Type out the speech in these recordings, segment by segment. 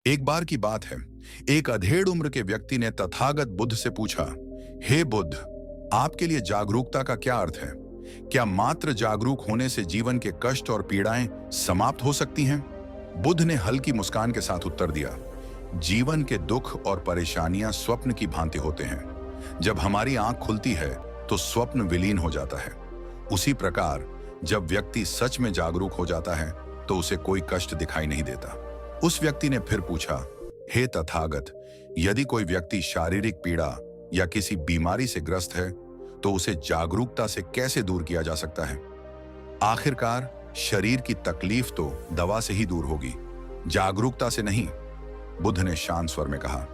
एक बार की बात है, एक अधेड़ उम्र के व्यक्ति ने तथागत बुद्ध से पूछा, हे बुद्ध, आपके लिए जागरूकता का क्या अर्थ है? क्या मात्र जागरूक होने से जीवन के कष्ट और पीड़ाएं समाप्त हो सकती हैं? बुद्ध ने हल्की मुस्कान के साथ उत्तर दिया, जीवन के दुख और परेशानियां स्वप्न की भांति होते हैं। जब हमारी आंख खुलती है तो स्वप्न विलीन हो जाता है। उसी प्रकार जब व्यक्ति सच में जागरूक हो जाता है तो उसे कोई कष्ट दिखाई नहीं देता। उस व्यक्ति ने फिर पूछा, हे तथागत, यदि कोई व्यक्ति शारीरिक पीड़ा या किसी बीमारी से ग्रस्त है तो उसे जागरूकता से कैसे दूर किया जा सकता है? आखिरकार शरीर की तकलीफ तो दवा से ही दूर होगी, जागरूकता से नहीं। बुद्ध ने शांत स्वर में कहा,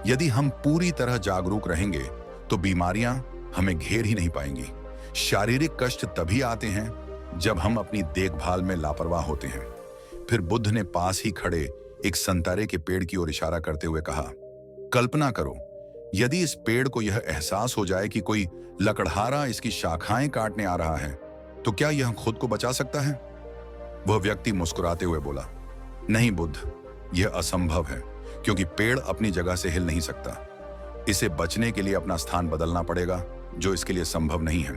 यदि हम पूरी तरह जागरूक रहेंगे तो बीमारियां हमें घेर ही नहीं पाएंगी। शारीरिक कष्ट तभी आते हैं जब हम अपनी देखभाल में लापरवाह होते हैं। फिर बुद्ध ने पास ही खड़े एक संतरे के पेड़ की ओर इशारा करते हुए कहा, कल्पना करो, यदि इस पेड़ को यह एहसास हो जाए कि कोई लकड़हारा इसकी शाखाएं काटने आ रहा है, तो क्या यह खुद को बचा सकता है? वह व्यक्ति मुस्कुराते हुए बोला, नहीं बुद्ध, यह असंभव है, क्योंकि पेड़ अपनी जगह से हिल नहीं सकता। इसे बचने के लिए अपना स्थान बदलना पड़ेगा, जो इसके लिए संभव नहीं है।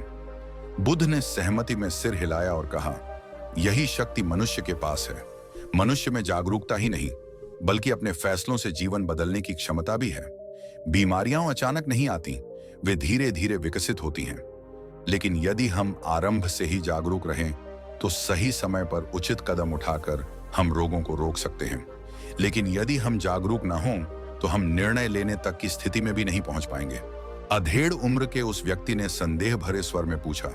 बुद्ध ने सहमति में सिर हिलाया और कहा, यही शक्ति मनुष्य के पास है। मनुष्य में जागरूकता ही नहीं, बल्कि अपने फैसलों से जीवन बदलने की क्षमता भी है। बीमारियां अचानक नहीं आती, वे धीरे धीरे विकसित होती हैं। लेकिन यदि हम आरंभ से ही जागरूक रहें तो सही समय पर उचित कदम उठाकर हम रोगों को रोक सकते हैं। लेकिन यदि हम जागरूक न हों तो हम निर्णय लेने तक की स्थिति में भी नहीं पहुंच पाएंगे। अधेड़ उम्र के उस व्यक्ति ने संदेह भरे स्वर में पूछा,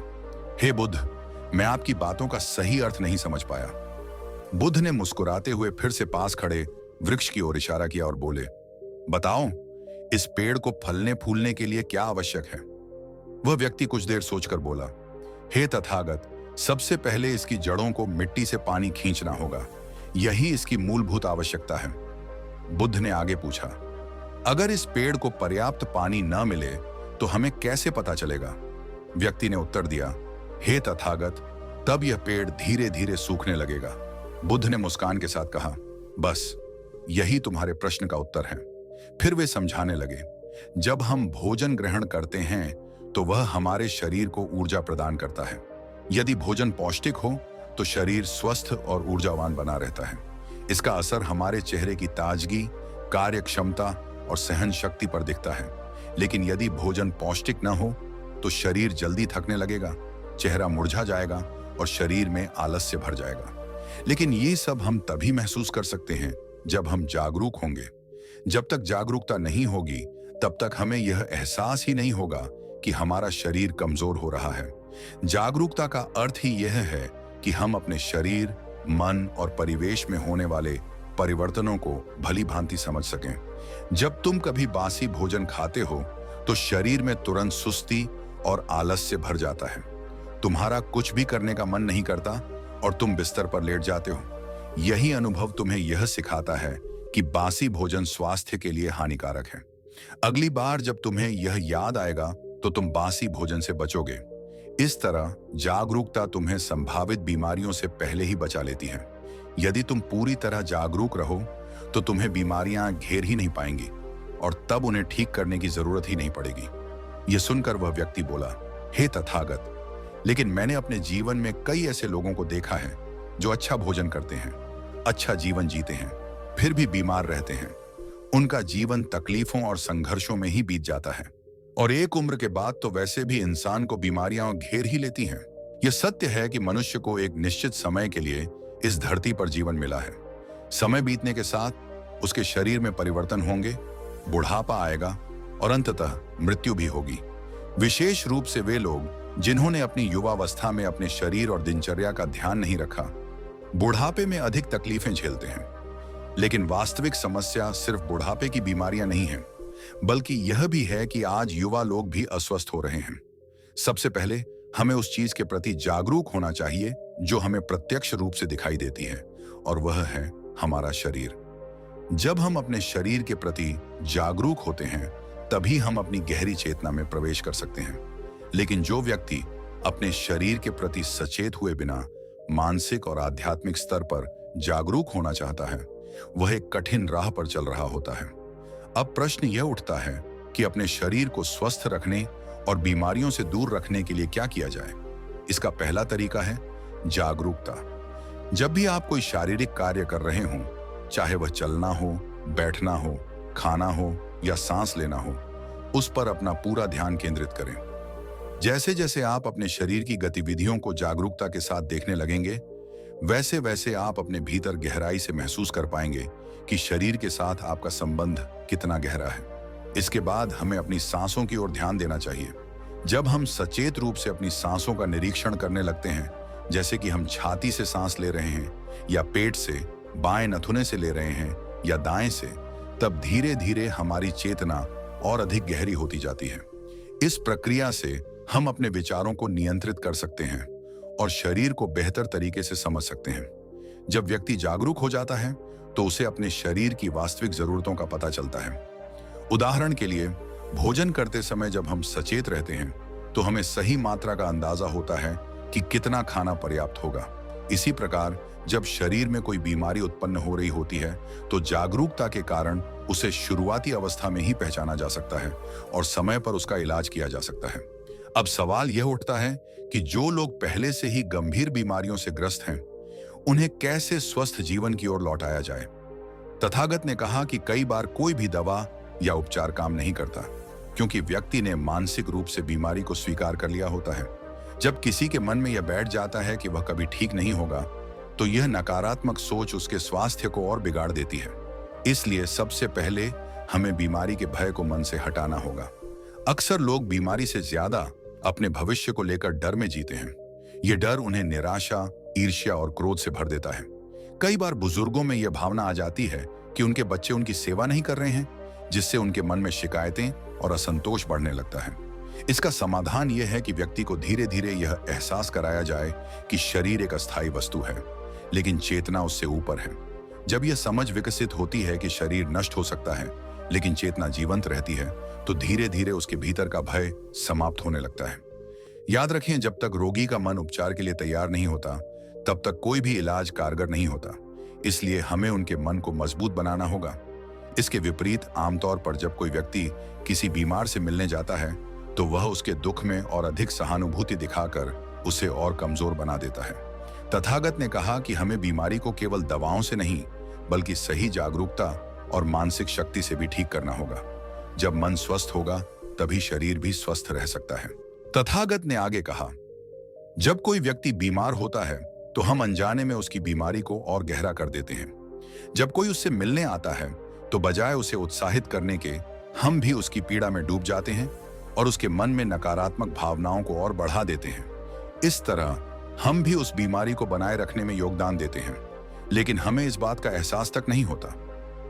हे बुद्ध, मैं आपकी बातों का सही अर्थ नहीं समझ पाया। बुद्ध ने मुस्कुराते हुए फिर से पास खड़े वृक्ष की ओर इशारा किया और बोले, बताओ, इस पेड़ को फलने फूलने के लिए क्या आवश्यक है? वह व्यक्ति कुछ देर सोचकर बोला, हे तथागत, सबसे पहले इसकी जड़ों को मिट्टी से पानी खींचना होगा। यही इसकी मूलभूत आवश्यकता है। बुद्ध ने आगे पूछा, अगर इस पेड़ को पर्याप्त पानी न मिले तो हमें कैसे पता चलेगा? व्यक्ति ने उत्तर दिया, हे तथागत, तब यह पेड़ धीरे धीरे सूखने लगेगा। बुद्ध ने मुस्कान के साथ कहा, बस यही तुम्हारे प्रश्न का उत्तर है। फिर वे समझाने लगे, जब हम भोजन ग्रहण करते हैं तो वह हमारे शरीर को ऊर्जा प्रदान करता है। यदि भोजन पौष्टिक हो तो शरीर स्वस्थ और ऊर्जावान बना रहता है। इसका असर हमारे चेहरे की ताजगी, कार्य क्षमता और सहन शक्ति पर दिखता है। लेकिन यदि भोजन पौष्टिक न हो तो शरीर जल्दी थकने लगेगा, चेहरा मुरझा जाएगा और शरीर में आलस्य भर जाएगा। लेकिन ये सब हम तभी महसूस कर सकते हैं जब हम जागरूक होंगे। जब तक जागरूकता नहीं होगी तब तक हमें यह एहसास ही नहीं होगा कि हमारा शरीर कमजोर हो रहा है। जागरूकता का अर्थ ही यह है कि हम अपने शरीर, मन और परिवेश में होने वाले परिवर्तनों को भली भांति समझ सकें। जब तुम कभी बासी भोजन खाते हो तो शरीर में तुरंत सुस्ती और आलस्य भर जाता है। तुम्हारा कुछ भी करने का मन नहीं करता और तुम बिस्तर पर लेट जाते हो। यही अनुभव तुम्हें यह सिखाता है कि बासी भोजन स्वास्थ्य के लिए हानिकारक है। अगली बार जब तुम्हें यह याद आएगा तो तुम बासी भोजन से बचोगे। इस तरह जागरूकता तुम्हें संभावित बीमारियों से पहले ही बचा लेती है। यदि तुम पूरी तरह जागरूक रहो तो तुम्हें बीमारियां घेर ही नहीं पाएंगी और तब उन्हें ठीक करने की जरूरत ही नहीं पड़ेगी। यह सुनकर वह व्यक्ति बोला, हे तथागत, लेकिन मैंने अपने जीवन में कई ऐसे लोगों को देखा है जो अच्छा भोजन करते हैं, अच्छा जीवन जीते हैं, फिर भी बीमार रहते हैं। उनका जीवन तकलीफों और संघर्षों में ही बीत जाता है और एक उम्र के बाद तो वैसे भी इंसान को बीमारियां घेर ही लेती हैं। यह सत्य है कि मनुष्य को एक निश्चित समय के लिए इस धरती पर जीवन मिला है। समय बीतने के साथ उसके शरीर में परिवर्तन होंगे, बुढ़ापा आएगा और अंततः मृत्यु भी होगी। विशेष रूप से वे लोग जिन्होंने अपनी युवावस्था में अपने शरीर और दिनचर्या का ध्यान नहीं रखा, बुढ़ापे में अधिक तकलीफें झेलते हैं। लेकिन वास्तविक समस्या सिर्फ बुढ़ापे की बीमारियां नहीं है, बल्कि यह भी है कि आज युवा लोग भी अस्वस्थ हो रहे हैं। सबसे पहले हमें उस चीज के प्रति जागरूक होना चाहिए जो हमें प्रत्यक्ष रूप से दिखाई देती है, और वह है हमारा शरीर। जब हम अपने शरीर के प्रति जागरूक होते हैं तभी हम अपनी गहरी चेतना में प्रवेश कर सकते हैं। लेकिन जो व्यक्ति अपने शरीर के प्रति सचेत हुए बिना मानसिक और आध्यात्मिक स्तर पर जागरूक होना चाहता है, वह एक कठिन राह पर चल रहा होता है। अब प्रश्न यह उठता है कि अपने शरीर को स्वस्थ रखने और बीमारियों से दूर रखने के लिए क्या किया जाए। इसका पहला तरीका है जागरूकता। जब भी आप कोई शारीरिक कार्य कर रहे हों, चाहे वह चलना हो, बैठना हो, खाना हो या सांस लेना हो, उस पर अपना पूरा ध्यान केंद्रित करें। जैसे जैसे आप अपने शरीर की गतिविधियों को जागरूकता के साथ देखने लगेंगे, वैसे वैसे आप अपने भीतर गहराई से महसूस कर पाएंगे कि शरीर के साथ आपका संबंध कितना गहरा है। इसके बाद हमें अपनी सांसों की ओर ध्यान देना चाहिए। जब हम सचेत रूप से अपनी सांसों का निरीक्षण करने लगते हैं, जैसे कि हम छाती से सांस ले रहे हैं या पेट से, बाएं नथुने से ले रहे हैं या दाएं से, तब धीरे धीरे हमारी चेतना और अधिक गहरी होती जाती है। इस प्रक्रिया से हम अपने विचारों को नियंत्रित कर सकते हैं और शरीर को बेहतर तरीके से समझ सकते हैं। जब व्यक्ति जागरूक हो जाता है तो उसे अपने शरीर की वास्तविक जरूरतों का पता चलता है। उदाहरण के लिए, भोजन करते समय जब हम सचेत रहते हैं तो हमें सही मात्रा का अंदाजा होता है कि कितना खाना पर्याप्त होगा। इसी प्रकार जब शरीर में कोई बीमारी उत्पन्न हो रही होती है तो जागरूकता के कारण उसे शुरुआती अवस्था में ही पहचाना जा सकता है और समय पर उसका इलाज किया जा सकता है। अब सवाल यह उठता है कि जो लोग पहले से ही गंभीर बीमारियों से ग्रस्त हैं, उन्हें कैसे स्वस्थ जीवन की ओर लौटाया जाए। तथागत ने कहा कि कई बार कोई भी दवा या उपचार काम नहीं करता, क्योंकि व्यक्ति ने मानसिक रूप से बीमारी को स्वीकार कर लिया होता है। जब किसी के मन में यह बैठ जाता है कि वह कभी ठीक नहीं होगा, तो यह नकारात्मक सोच उसके स्वास्थ्य को और बिगाड़ देती है। इसलिए सबसे पहले हमें बीमारी के भय को मन से हटाना होगा। अक्सर लोग बीमारी से ज्यादा अपने भविष्य को लेकर डर में जीते हैं। यह डर उन्हें निराशा, ईर्ष्या और क्रोध से भर देता है। कई बार बुजुर्गों में यह भावना आ जाती है कि उनके बच्चे उनकी सेवा नहीं कर रहे हैं, जिससे उनके मन में शिकायतें और असंतोष बढ़ने लगता है। इसका समाधान यह है कि व्यक्ति को धीरे धीरे यह एहसास कराया जाए कि शरीर एक अस्थायी वस्तु है, लेकिन चेतना उससे ऊपर है। जब यह समझ विकसित होती है कि शरीर नष्ट हो सकता है, लेकिन चेतना जीवंत रहती है, तो धीरे धीरे उसके भीतर का भय समाप्त होने लगता है। याद रखें, जब तक रोगी का मन उपचार के लिए तैयार नहीं होता, तब तक कोई भी इलाज कारगर नहीं होता। इसलिए हमें उनके मन को मजबूत बनाना होगा। इसके विपरीत, आमतौर पर जब कोई व्यक्ति किसी बीमार से मिलने जाता है, तो वह उसके दुख में और अधिक सहानुभूति दिखाकर उसे और कमजोर बना देता है। तथागत ने कहा कि हमें बीमारी को केवल दवाओं से नहीं, बल्कि सही जागरूकता और मानसिक शक्ति से भी ठीक करना होगा। जब मन स्वस्थ होगा, तभी शरीर भी स्वस्थ रह सकता है। तथागत ने आगे कहा, जब कोई व्यक्ति बीमार होता है तो हम अनजाने में उसकी बीमारी को और गहरा कर देते हैं। जब कोई उससे मिलने आता है तो बजाय उसे उत्साहित करने के, हम भी उसकी पीड़ा में डूब जाते हैं और उसके मन में नकारात्मक भावनाओं को और बढ़ा देते हैं। इस तरह हम भी उस बीमारी को बनाए रखने में योगदान देते हैं, लेकिन हमें इस बात का एहसास तक नहीं होता।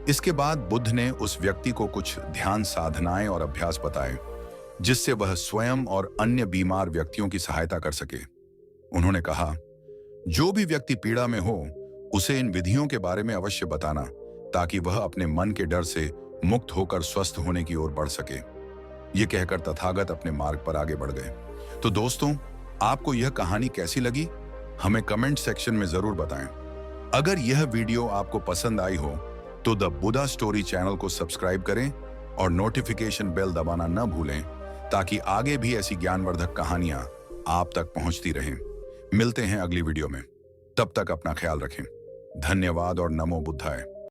इसके बाद बुद्ध ने उस व्यक्ति को कुछ ध्यान साधनाएं और अभ्यास बताए, जिससे वह स्वयं और अन्य बीमार व्यक्तियों की सहायता कर सके। उन्होंने कहा, जो भी व्यक्ति पीड़ा में हो, उसे इन विधियों के बारे में अवश्य बताना, ताकि वह अपने मन के डर से मुक्त होकर स्वस्थ होने की ओर बढ़ सके। ये कहकर तथागत अपने मार्ग पर आगे बढ़ गए। तो दोस्तों, आपको यह कहानी कैसी लगी, हमें कमेंट सेक्शन में जरूर बताएं। अगर यह वीडियो आपको पसंद आई हो तो द बुद्धा स्टोरी चैनल को सब्सक्राइब करें और नोटिफिकेशन बेल दबाना न भूलें, ताकि आगे भी ऐसी ज्ञानवर्धक कहानियां आप तक पहुंचती रहें। मिलते हैं अगली वीडियो में। तब तक अपना ख्याल रखें। धन्यवाद और नमो बुद्धाय।